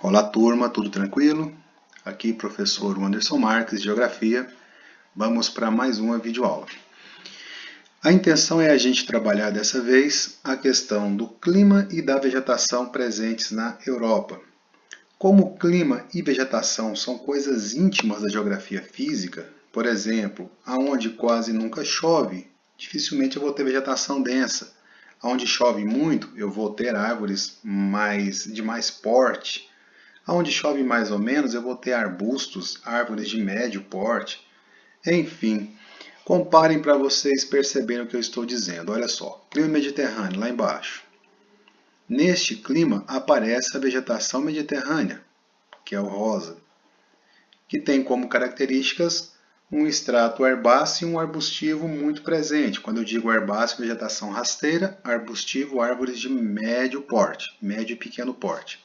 Olá turma, tudo tranquilo? Aqui professor Anderson Marques, de Geografia. Vamos para mais uma videoaula. A intenção é a gente trabalhar dessa vez a questão do clima e da vegetação presentes na Europa. Como clima e vegetação são coisas íntimas da geografia física, por exemplo, aonde quase nunca chove, dificilmente eu vou ter vegetação densa. Onde chove muito, eu vou ter árvores de mais porte. Onde chove mais ou menos, eu vou ter arbustos, árvores de médio porte. Enfim, comparem para vocês perceberem o que eu estou dizendo. Olha só, clima mediterrâneo lá embaixo. Neste clima aparece a vegetação mediterrânea, que é o rosa, que tem como características um extrato herbáceo e um arbustivo muito presente. Quando eu digo herbáceo, vegetação rasteira, arbustivo, árvores de médio porte, médio e pequeno porte.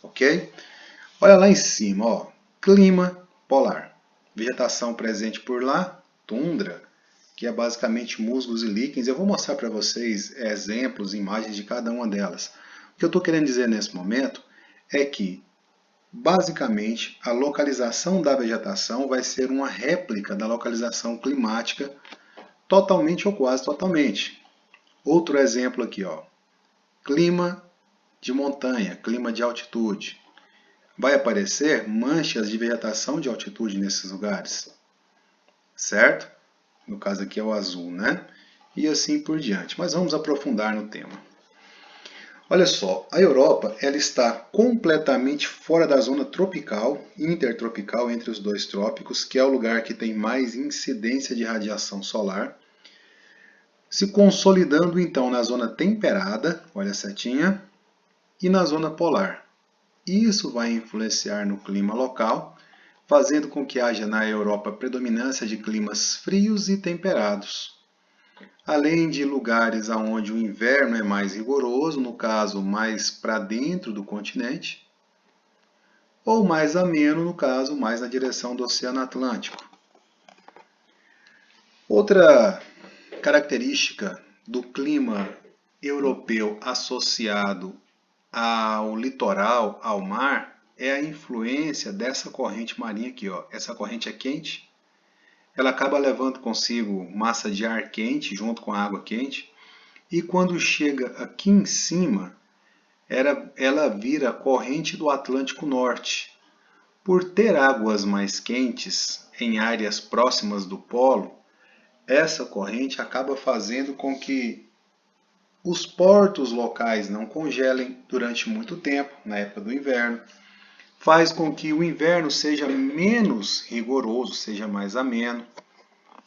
Ok? Olha lá em cima, ó, clima polar. Vegetação presente por lá, tundra, que é basicamente musgos e líquens. Eu vou mostrar para vocês exemplos, imagens de cada uma delas. O que eu estou querendo dizer nesse momento é que, basicamente, a localização da vegetação vai ser uma réplica da localização climática, totalmente ou quase totalmente. Outro exemplo aqui, ó, clima de montanha, clima de altitude. Vai aparecer manchas de vegetação de altitude nesses lugares, certo? No caso aqui é o azul, né? E assim por diante. Mas vamos aprofundar no tema. Olha só, a Europa ela está completamente fora da zona tropical e intertropical entre os dois trópicos, que é o lugar que tem mais incidência de radiação solar, se consolidando então na zona temperada, olha a setinha, e na zona polar. Isso vai influenciar no clima local, fazendo com que haja na Europa predominância de climas frios e temperados. Além de lugares onde o inverno é mais rigoroso, no caso mais para dentro do continente, ou mais ameno, no caso mais na direção do Oceano Atlântico. Outra característica do clima europeu associado ao litoral, ao mar, é a influência dessa corrente marinha aqui, ó. Essa corrente é quente, ela acaba levando consigo massa de ar quente junto com a água quente, e quando chega aqui em cima, ela vira corrente do Atlântico Norte. Por ter águas mais quentes em áreas próximas do polo, essa corrente acaba fazendo com que os portos locais não congelem durante muito tempo, na época do inverno, faz com que o inverno seja menos rigoroso, seja mais ameno,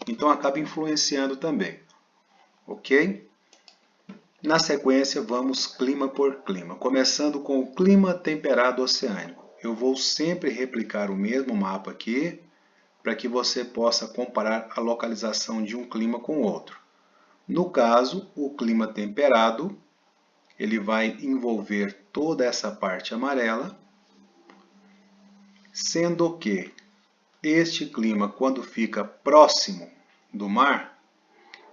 então acaba influenciando também, ok? Na sequência vamos clima por clima, começando com o clima temperado oceânico. Eu vou sempre replicar o mesmo mapa aqui, para que você possa comparar a localização de um clima com o outro. No caso, o clima temperado, ele vai envolver toda essa parte amarela, sendo que este clima, quando fica próximo do mar,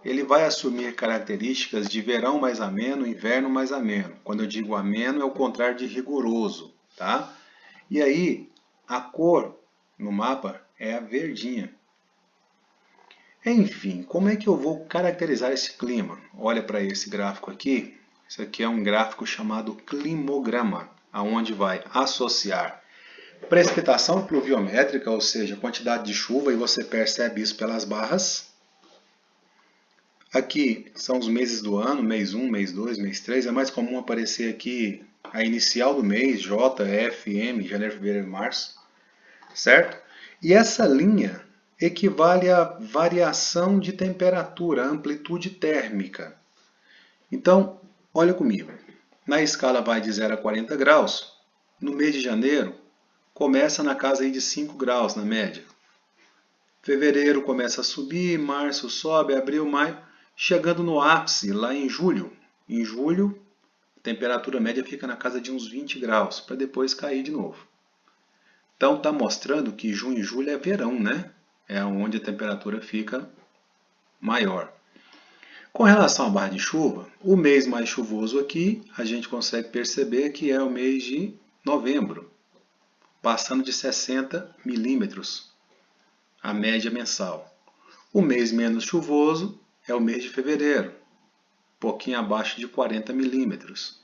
ele vai assumir características de verão mais ameno, inverno mais ameno. Quando eu digo ameno, é o contrário de rigoroso, tá? E aí, a cor no mapa é a verdinha. Enfim, como é que eu vou caracterizar esse clima? Olha para esse gráfico aqui. Isso aqui é um gráfico chamado climograma, aonde vai associar precipitação pluviométrica, ou seja, quantidade de chuva, e você percebe isso pelas barras. Aqui são os meses do ano, mês 1, mês 2, mês 3. É mais comum aparecer aqui a inicial do mês, J, F, M, janeiro, fevereiro, março, certo? E essa linha equivale à variação de temperatura, amplitude térmica. Então, olha comigo. Na escala vai de 0 a 40 graus. No mês de janeiro, começa na casa aí de 5 graus, na média. Fevereiro começa a subir, março sobe, abril, maio, chegando no ápice lá em julho. Em julho, a temperatura média fica na casa de uns 20 graus, para depois cair de novo. Então, está mostrando que junho e julho é verão, né? É onde a temperatura fica maior. Com relação à barra de chuva, o mês mais chuvoso aqui, a gente consegue perceber que é o mês de novembro. passando de 60 milímetros, a média mensal. O mês menos chuvoso é o mês de fevereiro, pouquinho abaixo de 40 milímetros.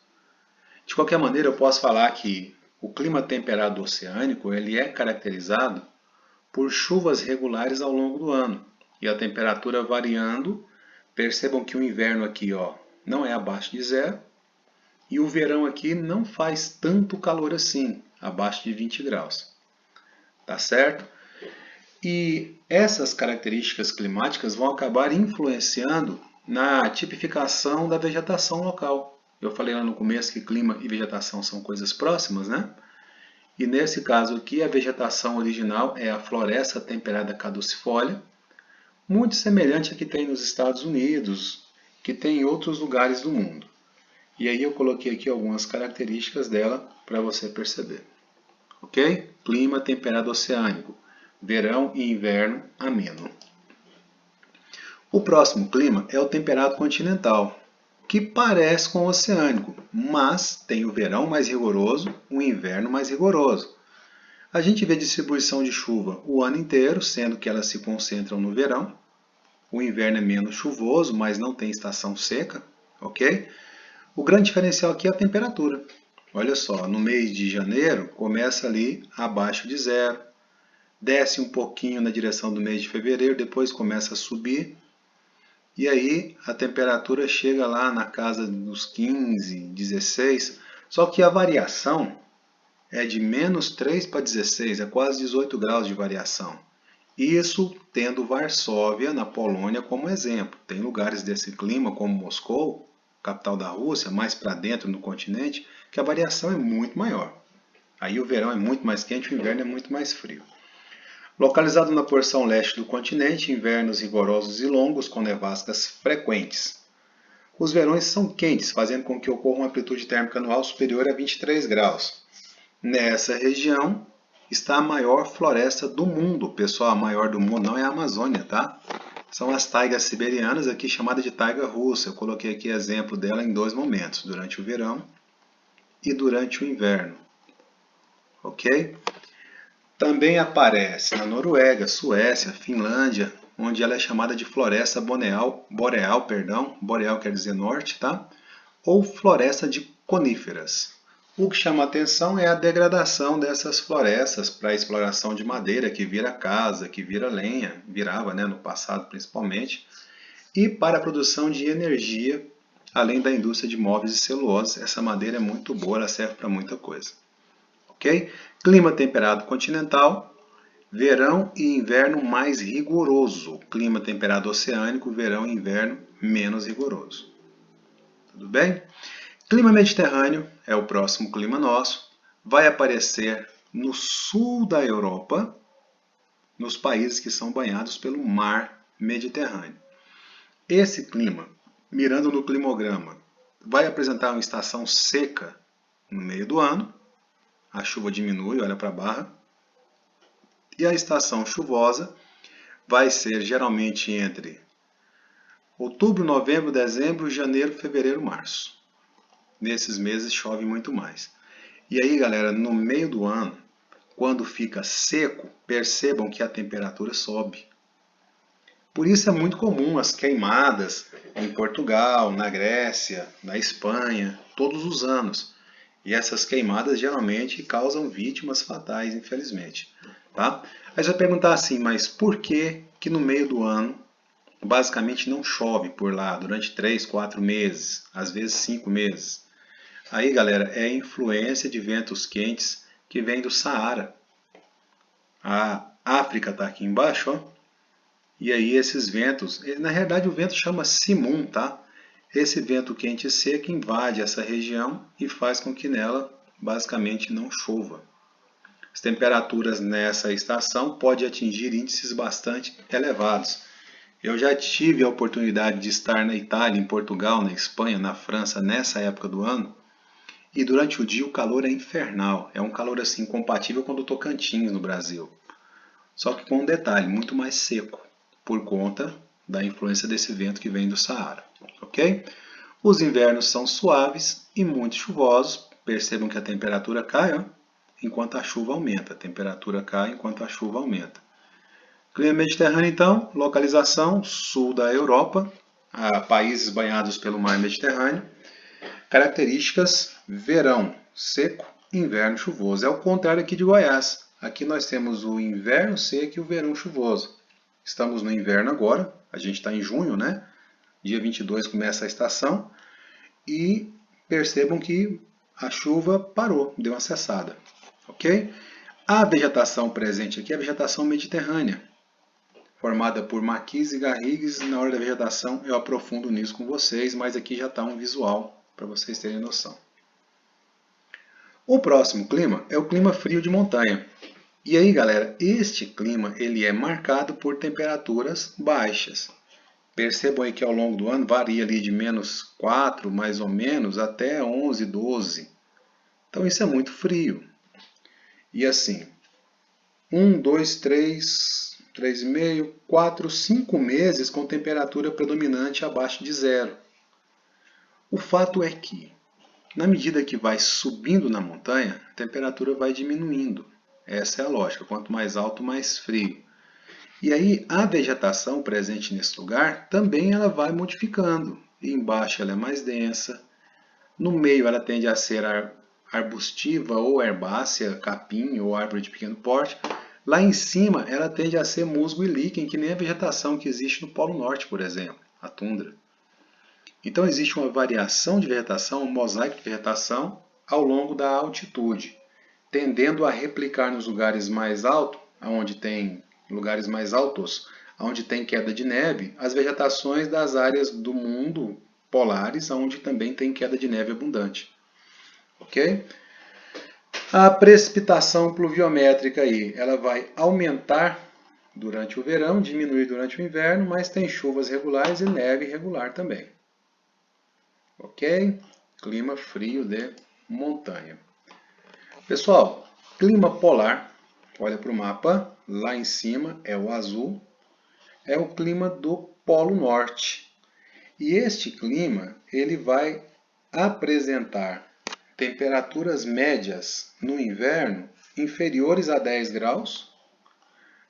De qualquer maneira, eu posso falar que o clima temperado oceânico ele é caracterizado por chuvas regulares ao longo do ano e a temperatura variando. Percebam que o inverno aqui não é abaixo de zero e o verão aqui não faz tanto calor assim, abaixo de 20 graus. Tá certo? E essas características climáticas vão acabar influenciando na tipificação da vegetação local. Eu falei lá no começo que clima e vegetação são coisas próximas, né? E nesse caso aqui, a vegetação original é a floresta temperada caducifólia, muito semelhante à que tem nos Estados Unidos, que tem em outros lugares do mundo. E aí eu coloquei aqui algumas características dela para você perceber. Ok? Clima temperado oceânico, verão e inverno ameno. O próximo clima é o temperado continental, que parece com o oceânico, mas tem o verão mais rigoroso, o inverno mais rigoroso. A gente vê distribuição de chuva o ano inteiro, sendo que elas se concentram no verão. O inverno é menos chuvoso, mas não tem estação seca, ok? O grande diferencial aqui é a temperatura. Olha só, no mês de janeiro começa ali abaixo de zero, desce um pouquinho na direção do mês de fevereiro, depois começa a subir. E aí a temperatura chega lá na casa dos 15, 16, só que a variação é de menos 3 para 16, é quase 18 graus de variação. Isso tendo Varsóvia, na Polônia, como exemplo. Tem lugares desse clima, como Moscou, capital da Rússia, mais para dentro no continente, que a variação é muito maior. Aí o verão é muito mais quente, o inverno é muito mais frio. Localizado na porção leste do continente, invernos rigorosos e longos com nevascas frequentes. Os verões são quentes, fazendo com que ocorra uma amplitude térmica anual superior a 23 graus. Nessa região está a maior floresta do mundo. Pessoal, a maior do mundo não é a Amazônia, tá? São as taigas siberianas, aqui chamada de taiga russa. Eu coloquei aqui exemplo dela em dois momentos, durante o verão e durante o inverno. Ok? Também aparece na Noruega, Suécia, Finlândia, onde ela é chamada de floresta boreal, boreal quer dizer norte, tá? Ou floresta de coníferas. O que chama a atenção é a degradação dessas florestas para a exploração de madeira, que vira casa, que vira lenha, virava, né, no passado principalmente, e para a produção de energia, além da indústria de móveis e celulose. Essa madeira é muito boa, ela serve para muita coisa. Ok? Clima temperado continental, verão e inverno mais rigoroso. Clima temperado oceânico, verão e inverno menos rigoroso. Tudo bem? Clima mediterrâneo é o próximo clima nosso. Vai aparecer no sul da Europa, nos países que são banhados pelo mar Mediterrâneo. Esse clima, mirando no climograma, vai apresentar uma estação seca no meio do ano. A chuva diminui, olha para a barra. E a estação chuvosa vai ser geralmente entre outubro, novembro, dezembro, janeiro, fevereiro, março. Nesses meses chove muito mais. E aí, galera, no meio do ano, quando fica seco, percebam que a temperatura sobe. Por isso é muito comum as queimadas em Portugal, na Grécia, na Espanha, todos os anos. E essas queimadas geralmente causam vítimas fatais, infelizmente. Tá? Aí você vai perguntar assim, mas por que no meio do ano basicamente não chove por lá durante 3, 4 meses, às vezes 5 meses? Aí, galera, é a influência de ventos quentes que vem do Saara. A África está aqui embaixo, ó. E aí esses ventos, na realidade o vento chama Simoon, tá? Esse vento quente e seco invade essa região e faz com que nela basicamente não chova. As temperaturas nessa estação podem atingir índices bastante elevados. Eu já tive a oportunidade de estar na Itália, em Portugal, na Espanha, na França, nessa época do ano. E durante o dia o calor é infernal. É um calor assim compatível com o do Tocantins, no Brasil. Só que com um detalhe, muito mais seco, por conta da influência desse vento que vem do Saara. Ok? Os invernos são suaves e muito chuvosos. Percebam que a temperatura cai, ó, enquanto a chuva aumenta, a temperatura cai enquanto a chuva aumenta. Clima mediterrâneo, então, localização sul da Europa, países banhados pelo mar Mediterrâneo. Características: verão seco, inverno chuvoso. É o contrário aqui de Goiás. Aqui nós temos o inverno seco e o verão chuvoso. Estamos no inverno agora, a gente está em junho, né? Dia 22 começa a estação e percebam que a chuva parou, deu uma cessada, ok? A vegetação presente aqui é a vegetação mediterrânea, formada por maquis e garrigues. Na hora da vegetação eu aprofundo nisso com vocês, mas aqui já está um visual para vocês terem noção. O próximo clima é o clima frio de montanha. E aí, galera, este clima ele é marcado por temperaturas baixas. Percebam aí que ao longo do ano varia ali de -4 mais ou menos até 11, 12. Então isso é muito frio. E assim, 1, 2, 3, 3,5, 4, 5 meses com temperatura predominante abaixo de zero. O fato é que, na medida que vai subindo na montanha, a temperatura vai diminuindo. Essa é a lógica, quanto mais alto, mais frio. E aí a vegetação presente nesse lugar também ela vai modificando. E embaixo ela é mais densa, no meio ela tende a ser arbustiva ou herbácea, capim ou árvore de pequeno porte. Lá em cima ela tende a ser musgo e líquen, que nem a vegetação que existe no Polo Norte, por exemplo, a tundra. Então existe uma variação de vegetação, um mosaico de vegetação ao longo da altitude, tendendo a replicar nos lugares mais altos, onde tem lugares mais altos, onde tem queda de neve, as vegetações das áreas do mundo polares, onde também tem queda de neve abundante. Ok? A precipitação pluviométrica aí, ela vai aumentar durante o verão, diminuir durante o inverno, mas tem chuvas regulares e neve regular também. Ok? Clima frio de montanha. Pessoal, clima polar, olha para o mapa, lá em cima é o azul, é o clima do Polo Norte. E este clima ele vai apresentar temperaturas médias no inverno inferiores a 10 graus,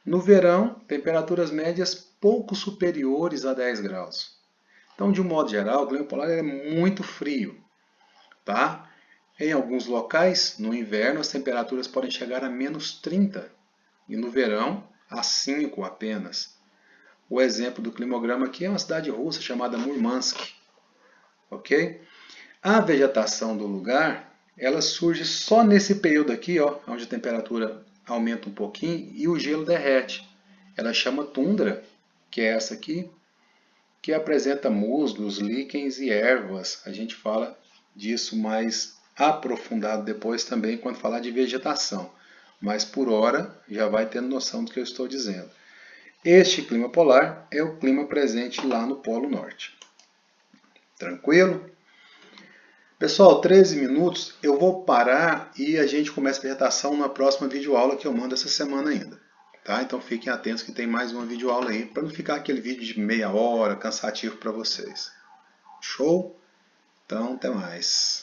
no verão temperaturas médias pouco superiores a 10 graus. Então, de um modo geral, o clima polar é muito frio, tá? Em alguns locais, no inverno, as temperaturas podem chegar a -30 e no verão a 5 apenas. O exemplo do climograma aqui é uma cidade russa chamada Murmansk. Ok? A vegetação do lugar ela surge só nesse período aqui, ó, onde a temperatura aumenta um pouquinho e o gelo derrete. Ela chama tundra, que é essa aqui, que apresenta musgos, líquens e ervas. A gente fala disso mais aprofundado depois também quando falar de vegetação. Mas por hora já vai tendo noção do que eu estou dizendo. Este clima polar é o clima presente lá no Polo Norte. Tranquilo? Pessoal, 13 minutos, eu vou parar e a gente começa a vegetação na próxima videoaula que eu mando essa semana ainda. Tá? Então fiquem atentos que tem mais uma videoaula aí, para não ficar aquele vídeo de meia hora, cansativo para vocês. Show? Então, até mais.